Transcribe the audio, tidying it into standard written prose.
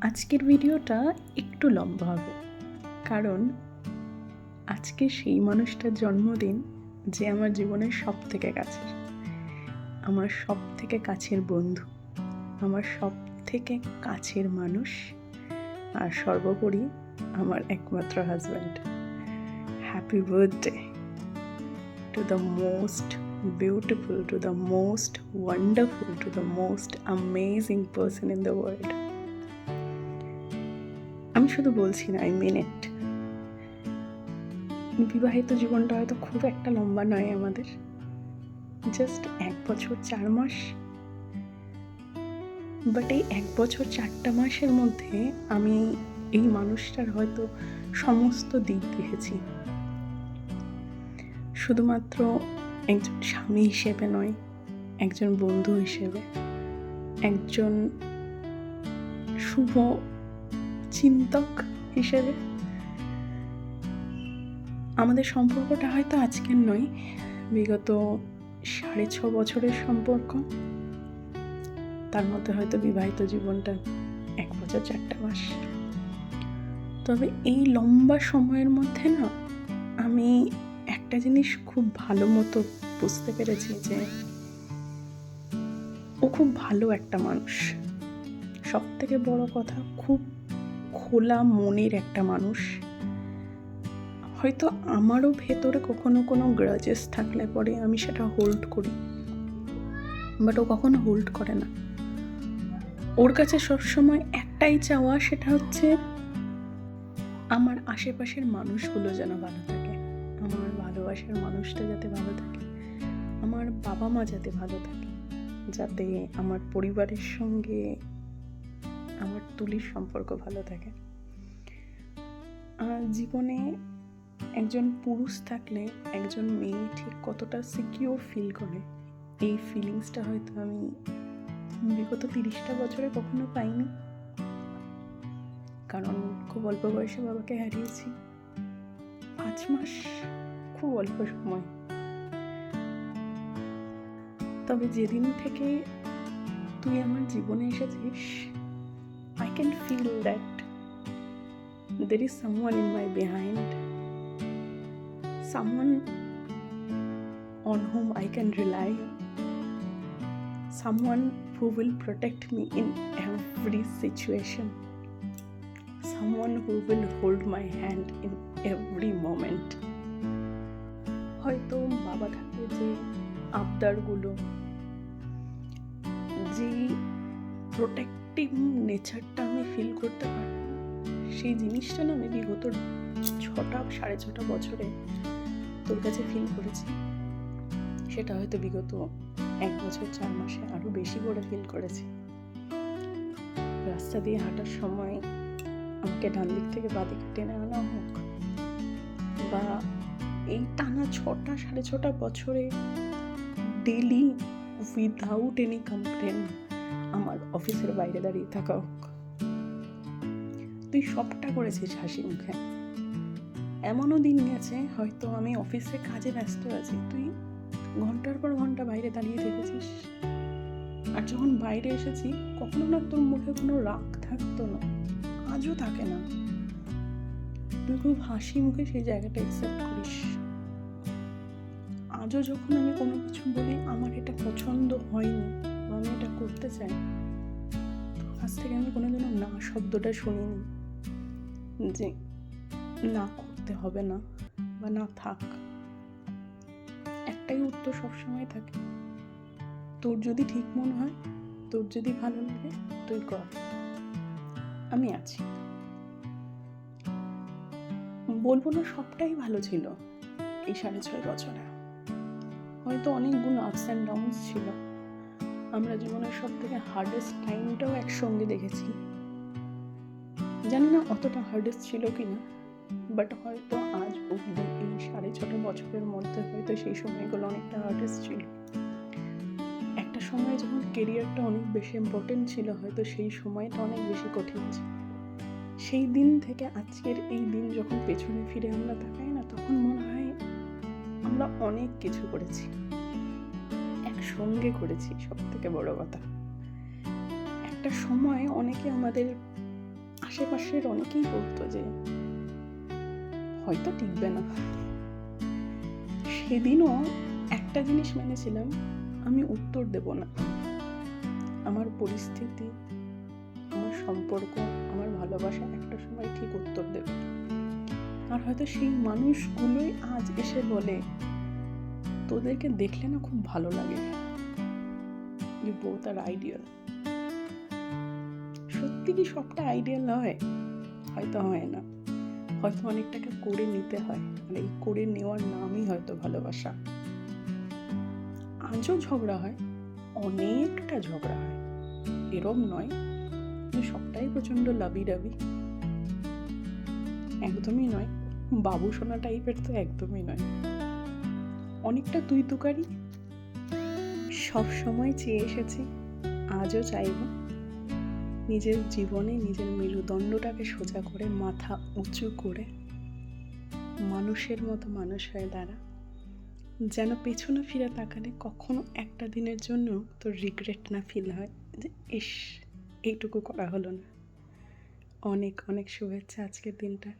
আজকের ভিডিওটা একটু লম্বা হবে, কারণ আজকে সেই মানুষটার জন্মদিন যে আমার জীবনের সব থেকে কাছের, আমার সব থেকে কাছের বন্ধু, আমার সব থেকে কাছের মানুষ, আর সর্বোপরি আমার একমাত্র husband. Happy birthday to the most beautiful, to the most wonderful, to the most amazing person in the world. আমি শুধু বলছি না, আই মিন ইট। বিবাহিত জীবনটা হয়তো খুব একটা লম্বা নয় আমাদের, জাস্ট 1 বছর 4 মাস, বাট এই 1 বছর 4টা মাসের মধ্যে আমি এই মানুষটার হয়তো সমস্ত দিক দেখেছি। শুধুমাত্র একজন স্বামী হিসেবে নয়, একজন বন্ধু হিসেবে, একজন শুভ চিন্তক হিসেবে। আমাদের সম্পর্কটা হয়তো আজকের নয়, বিগত 6.5 বছরের সম্পর্ক। তার মধ্যে হয়তো বিবাহিত জীবনটা 1 বছর 4টা মাস। তবে এই লম্বা সময়ের মধ্যে না, আমি একটা জিনিস খুব ভালো মতো বুঝতে পেরেছি যে ও খুব ভালো একটা মানুষ। সব থেকে বড় কথা, খুব খোলা মনের একটা মানুষ। হয়তো আমারও ভেতরে কখনো কোনো গ্রাজেস থাকলে পরে আমি সেটা হোল্ড করি, বাট ও কখনো হোল্ড করে না। ওর কাছে সবসময় একটাই চাওয়া, সেটা হচ্ছে আমার আশেপাশের মানুষগুলো যেন ভালো থাকে, আমার ভালোবাসার মানুষটা যাতে ভালো থাকে, আমার বাবা মা যাতে ভালো থাকে, যাতে আমার পরিবারের সঙ্গে আমার তুলির সম্পর্ক ভালো থাকে। আর জীবনে একজন পুরুষ থাকলে একজন মেয়ে ঠিক কতটা সিকিউর ফিল করে, এই ফিলিংসটা হয়তো আমি বিগত 30টা বছরে কখনো পাইনি। কারণ খুব অল্প বয়সে বাবাকে হারিয়েছি। 5 মাস খুব অল্প সময়। তবে যেদিন থেকে তুই আমার জীবনে এসেছিস, I can feel that there is someone in my behind, someone on whom I can rely, someone who will protect me in every situation, someone who will hold my hand in every moment. হয়তো বাবা থাকে যে আবদারগুলো, যে protective নেচারটা আমি feel করতে পারি, সেই জিনিসটা না আমি বিগত 6.5 বছরে তোর কাছে ফিল করেছি। সেটা হয়তো বিগত 1 বছর 4 মাসে আরো বেশি করে ফিল করেছি। রাস্তা দিয়ে হাঁটার সময় আমাকে ডান দিক থেকে বাঁ দিকে টেনে আনা হোক, বা এই টানা 6.5 বছরে ডেলি উইদাউট এনি কমপ্লেন আমার অফিসের বাইরে দাঁড়িয়ে থাকা হোক, তুই সবটা করেছিস হাসি মুখে। এমনও দিন গেছে হয়তো আমি অফিসে কাজে ব্যস্ত আছি, তুই ঘন্টার পর ঘন্টা বাইরে দাঁড়িয়ে থেকেছিস। আর যখন বাইরে এসেছি, কখনো না তোর মুখে কোনো রাগ থাকতো না, আজও থাকে না। তুই খুব হাসি মুখে সেই জায়গাটা অ্যাকসেপ্ট করিস। আজও যখন আমি কোনো কিছু বলি আমার এটা পছন্দ হয়নি বা আমি এটা করতে চাই, আজ থেকে আমি কোনোদিনও না শব্দটা শুনিনি, যে না করতে হবে না বা না থাক। একটাই উত্তর সবসময় থাকে, তোর যদি ঠিক মনে হয়, তোর যদি ভালো লাগে, তুই কর, আমি আছি। বলবো না সবটাই ভালো ছিল এই 6.5 বছরে। হয়তো অনেকগুলো আপস অ্যান্ড ডাউনস ছিল। আমরা জীবনের সব থেকে হার্ডেস্ট টাইমটাও একসঙ্গে দেখেছি। জানি না অতটা হার্ডেস্ট ছিল কিনা, বাট হয়তো আজ অবধি এই 6.5 বছরের মধ্যে হয়তো সেই সময়গুলো অনেকটা হার্ডেস্ট ছিল। একটা সময় যখন কেরিয়ারটা অনেক বেশি ইম্পর্টেন্ট ছিল, হয়তো সেই সময়টা অনেক বেশি কঠিন ছিল। সেই দিন থেকে আজকের এই দিন যখন পেছনে ফিরে আমরা তাকাই না, তখন মনে হয় আমরা অনেক কিছু করেছি, একসঙ্গে করেছি। সব থেকে বড় কথা, একটা সময় অনেকে আমাদের আশেপাশের অনেকেই বলতো যে হয়তো টিকবে না। সেদিনও একটা জিনিস মেনেছিলাম, আমি উত্তর দেব না। আমার পরিস্থিতি, আমার সম্পর্ক, আমার ভালোবাসা একটা সময় ঠিক উত্তর দেবে। আর হয়তো সেই মানুষগুলোই আজ এসে বলে, তোদেরকে দেখলে না খুব ভালো লাগে, যে বোথ আর আইডিয়াল। সত্যি কি সবটা আইডিয়াল হয়? হয়তো হয় না, হয়তো অনেকটাকে করে নিতে হয়, আর এই করে নেওয়ার নামই হয়তো ভালোবাসা। আজও ঝগড়া হয়, অনেকটা ঝগড়া হয়, এরম নয় যে সবটাই প্রচন্ড লাবি ডাবি, একদমই নয়। বাবু সোনা টাইপের তো একদমই নয়, অনেকটা তুই তুকারি। সব সময় চেয়ে এসেছি, আজও চাইব, নিজের জীবনে নিজের মেরুদণ্ডটাকে সোজা করে, মাথা উঁচু করে, মানুষের মতো মানুষ হয়ে দাঁড়া, যেন পেছনে ফিরে তাকালে কখনো একটা দিনের জন্য তোর রিগ্রেট না ফিল হয় যে ইস, এইটুকু করা হলো না। অনেক অনেক শুভেচ্ছা আজকের দিনটা।